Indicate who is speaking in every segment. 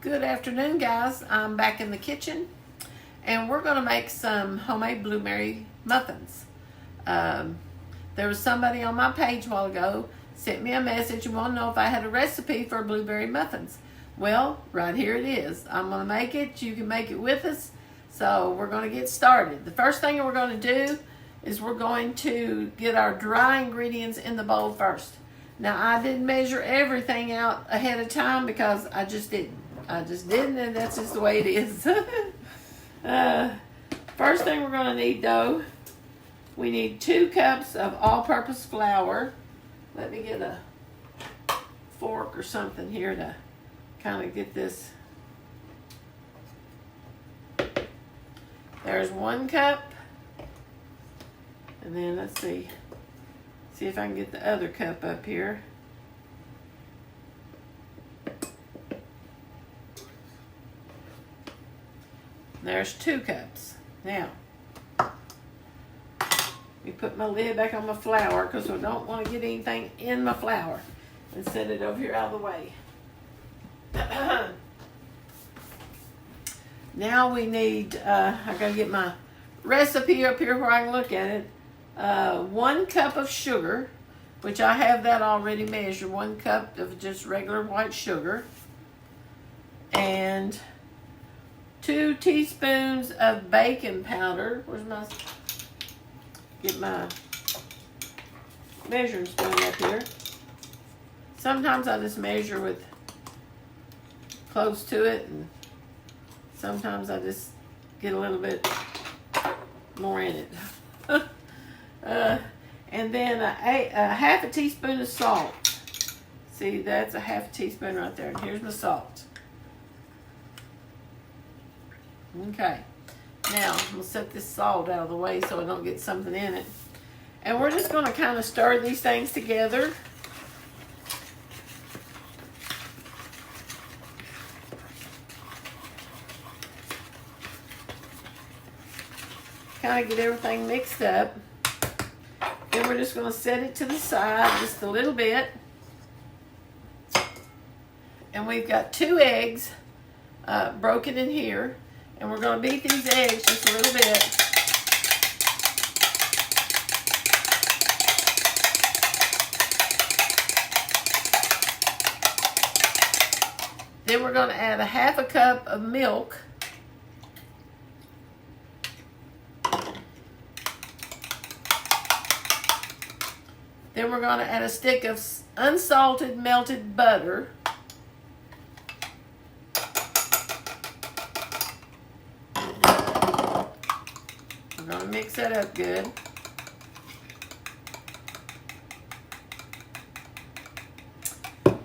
Speaker 1: Good afternoon, guys. I'm back in the kitchen and we're going to make some homemade blueberry muffins. There was somebody on my page a while ago sent me a message and wanted to know if I had a recipe for blueberry muffins. Well, right here it is. I'm going to make it. You can make it with us. So we're going to get started. The first thing we're going to do is we're going to get our dry ingredients in the bowl first. Now, I didn't measure everything out ahead of time because I just didn't, and that's just the way it is. First thing we're going to need, though, we need 2 cups of all-purpose flour. Let me get a fork or something here to kind of get this. There's 1 cup. And then let's see if I can get the other cup up here. There's 2 cups. Now, let me put my lid back on my flour because I don't want to get anything in my flour, and set it over here out of the way. Now we need, I gotta get my recipe up here where I can look at it. 1 cup of sugar, which I have that already measured. 1 cup of just regular white sugar. And 2 teaspoons of baking powder. Where's my, get my measuring spoon up here. Sometimes I just measure with close to it, and sometimes I just get a little bit more in it. And then a half a teaspoon of salt. See, that's a half a teaspoon right there. And here's my salt. Okay. Now, I'm going to set this salt out of the way so I don't get something in it. And we're just going to kind of stir these things together. Kind of get everything mixed up. Then we're just going to set it to the side just a little bit. And we've got 2 eggs broken in here. And we're going to beat these eggs just a little bit. Then we're going to add a half a cup of milk. Then we're going to add a stick of unsalted melted butter. We're going to mix that up good.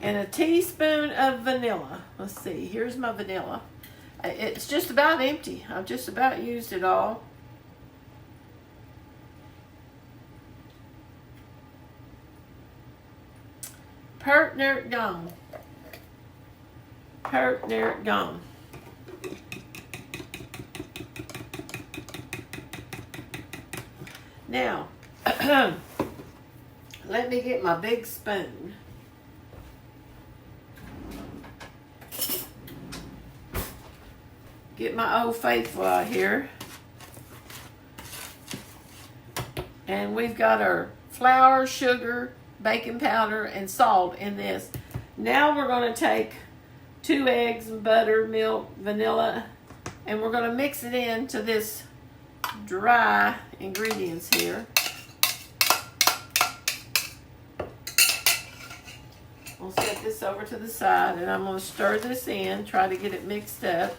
Speaker 1: And a teaspoon of vanilla. Let's see, here's my vanilla. It's just about empty. I've just about used it all. Pert near gone. Pert near gone. Now, let me get my big spoon. Get my Old Faithful out here. And we've got our flour, sugar, baking powder, and salt in this. Now we're going to take 2 eggs and butter, milk, vanilla, and we're going to mix it into this dry ingredients here. We'll set this over to the side, and I'm going to stir this in, try to get it mixed up.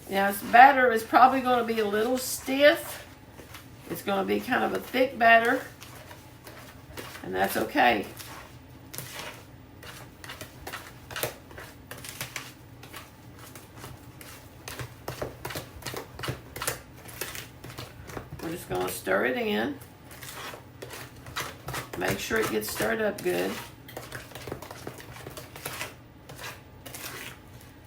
Speaker 1: Now, this batter is probably going to be a little stiff. It's going to be kind of a thick batter. And that's okay. We're just going to stir it in. Make sure it gets stirred up good.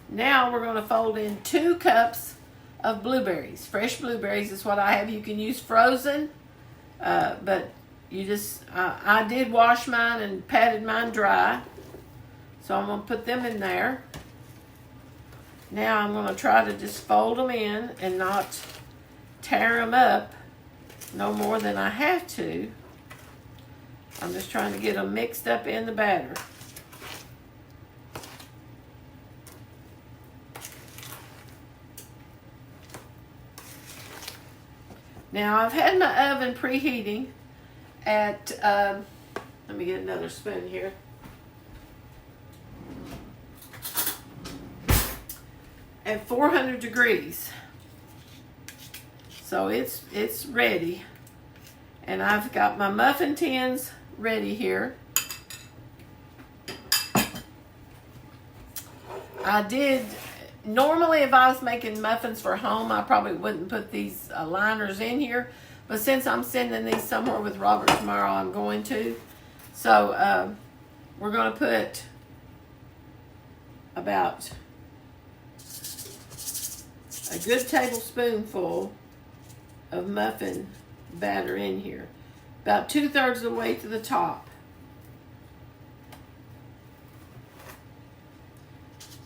Speaker 1: Now we're going to fold in 2 cups of blueberries. Fresh blueberries is what I have. You can use frozen, but you just, I did wash mine and patted mine dry. So I'm going to put them in there. Now I'm going to try to just fold them in and not tear them up no more than I have to. I'm just trying to get them mixed up in the batter. Now I've had my oven preheating at, let me get another spoon here. At 400 degrees. So it's ready. And I've got my muffin tins ready here. Normally if I was making muffins for home, I probably wouldn't put these liners in here. But since I'm sending these somewhere with Robert tomorrow, I'm going to. So we're going to put about a good tablespoonful of muffin batter in here. About 2/3 of the way to the top.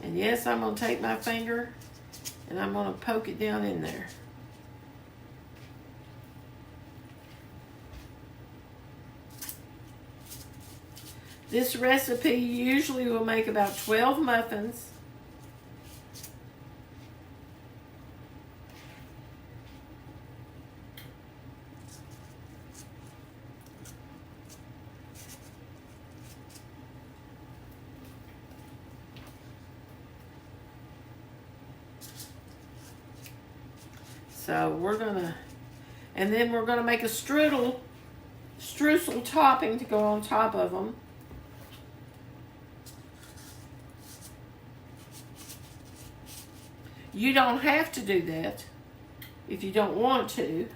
Speaker 1: And yes, I'm going to take my finger and I'm going to poke it down in there. This recipe usually will make about 12 muffins. So we're gonna, and then we're gonna make a streusel topping to go on top of them. You don't have to do that if you don't want to.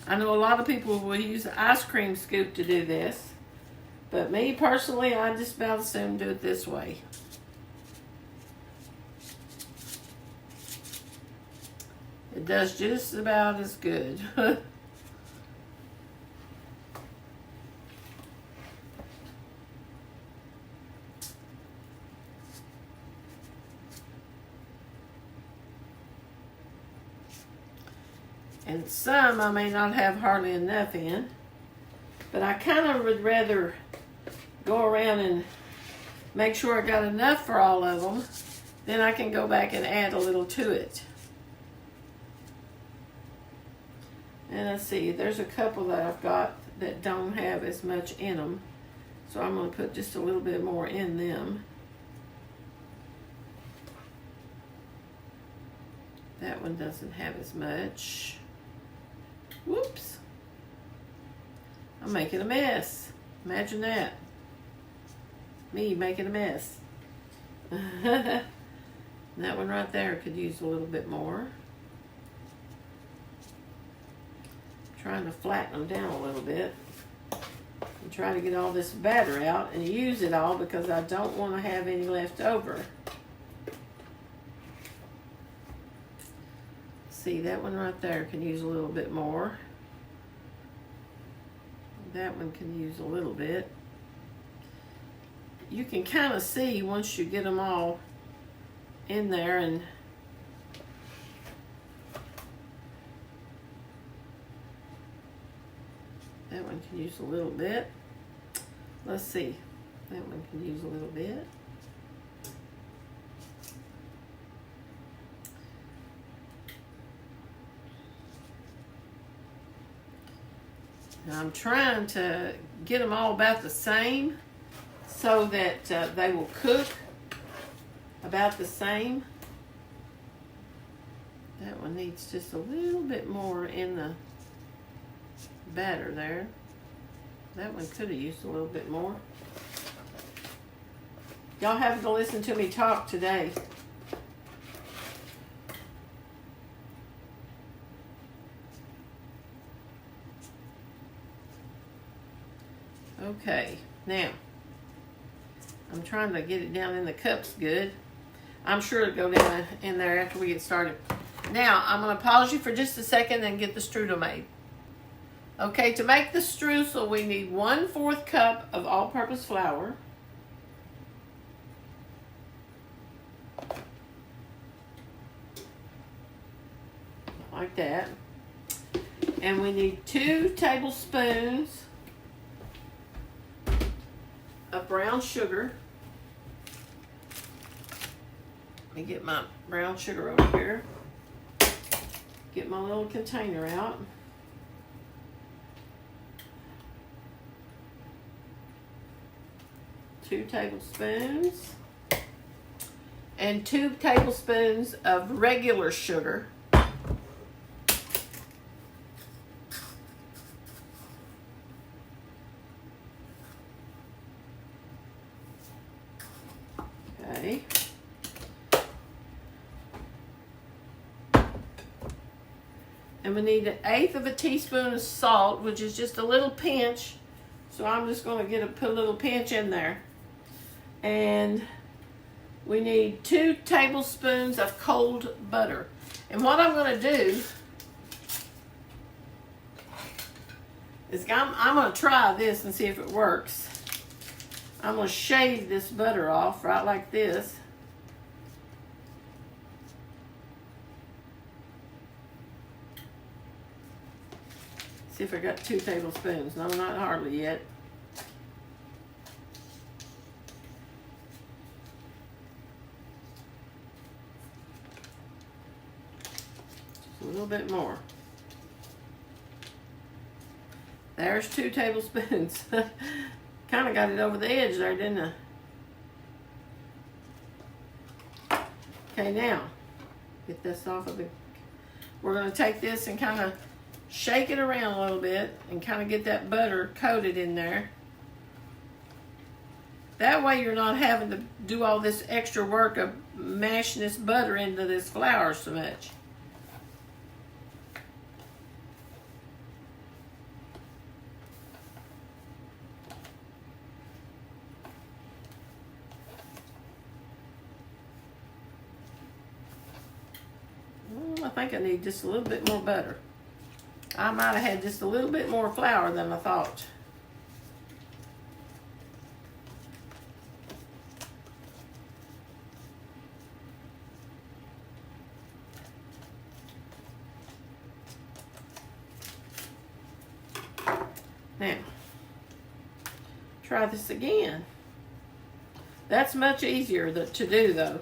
Speaker 1: I know a lot of people will use an ice cream scoop to do this, but me personally, I just about as soon do it this way. It does just about as good. And some I may not have hardly enough in, but I kind of would rather go around and make sure I got enough for all of them. Then I can go back and add a little to it. And let's see, there's a couple that I've got that don't have as much in them. So I'm going to put just a little bit more in them. That one doesn't have as much. Whoops. I'm making a mess. Imagine that. Me making a mess. That one right there could use a little bit more. Trying to flatten them down a little bit. And try to get all this batter out and use it all because I don't want to have any left over. See, that one right there can use a little bit more. That one can use a little bit. You can kind of see once you get them all in there, and that one can use a little bit. Let's see. That one can use a little bit. Now I'm trying to get them all about the same so that they will cook about the same. That one needs just a little bit more in the batter there. That one could have used a little bit more. Y'all having to listen to me talk today. Okay, now I'm trying to get it down in the cups good. I'm sure it'll go down in there after we get started. Now, I'm going to pause you for just a second and get the strudel made. Okay, to make the streusel, we need 1/4 cup of all-purpose flour. Like that. And we need 2 tablespoons of brown sugar. Let me get my brown sugar over here. Get my little container out. Two tablespoons. And 2 tablespoons of regular sugar. Okay. And we need 1/8 of a teaspoon of salt, which is just a little pinch. So I'm just going to put a little pinch in there. And we need 2 tablespoons of cold butter. And what I'm going to do is I'm going to try this and see if it works. I'm going to shave this butter off right like this. See if I got 2 tablespoons. No, not hardly yet. Just a little bit more. There's 2 tablespoons. Kind of got it over the edge there, didn't I? Okay, now, get this off of the... We're going to take this and kind of shake it around a little bit and kind of get that butter coated in there. That way you're not having to do all this extra work of mashing this butter into this flour so much. I think I need just a little bit more butter. I might have had just a little bit more flour than I thought. Now, try this again. That's much easier to do though.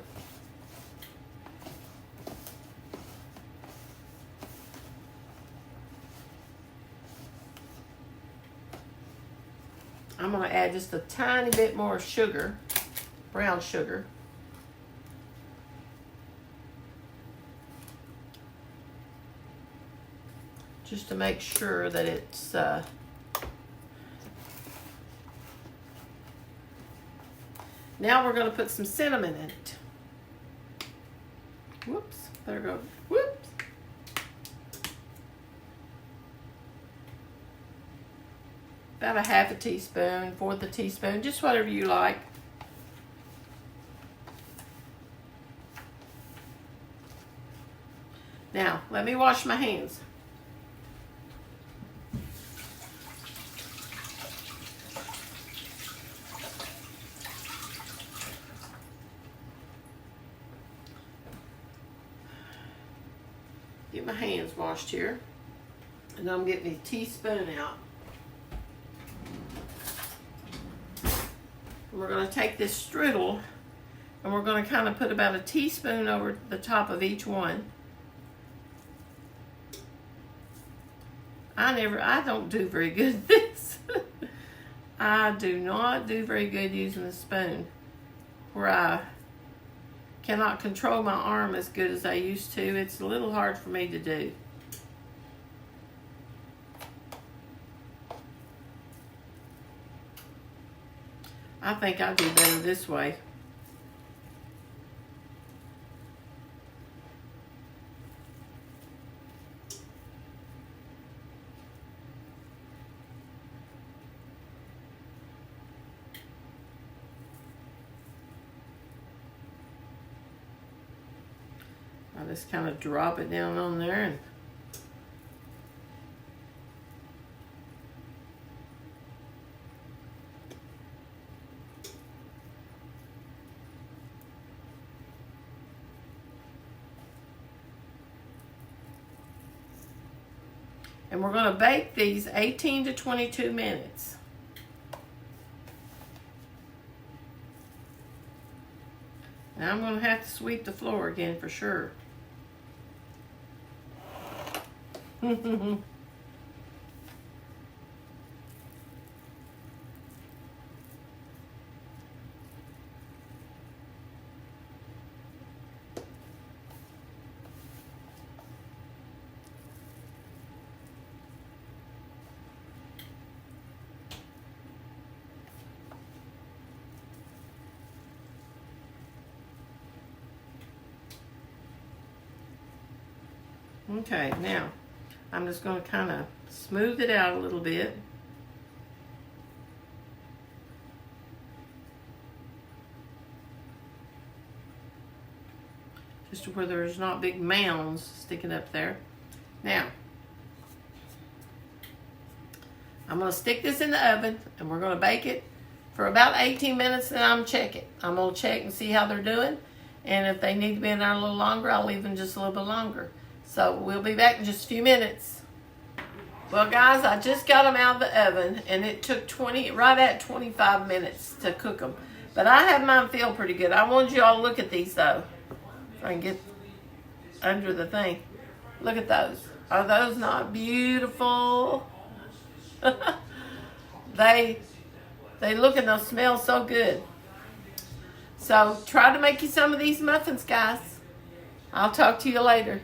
Speaker 1: I'm going to add just a tiny bit more sugar, brown sugar. Just to make sure that it's now we're going to put some cinnamon in it. Whoops, there goes. Whoops. About a 1/2 teaspoon, 1/4 a teaspoon, just whatever you like. Now, let me wash my hands. Get my hands washed here. And I'm getting a teaspoon out. We're going to take this strudel and we're going to kind of put about a teaspoon over the top of each one. I don't do very good at this. I do not do very good using a spoon, where I cannot control my arm as good as I used to. It's a little hard for me to do. I think I do better this way. I just kind of drop it down on there and we're going to bake these 18 to 22 minutes. Now I'm going to have to sweep the floor again for sure. Okay, now I'm just going to kind of smooth it out a little bit. Just to where there's not big mounds sticking up there. Now, I'm going to stick this in the oven and we're going to bake it for about 18 minutes and I'm check it. I'm going to check and see how they're doing. And if they need to be in there a little longer, I'll leave them just a little bit longer. So we'll be back in just a few minutes. Well, guys, I just got them out of the oven, and it took right at 25 minutes to cook them. But I have mine feel pretty good. I wanted you all to look at these, though. If I can get under the thing. Look at those. Are those not beautiful? They look and they'll smell so good. So try to make you some of these muffins, guys. I'll talk to you later.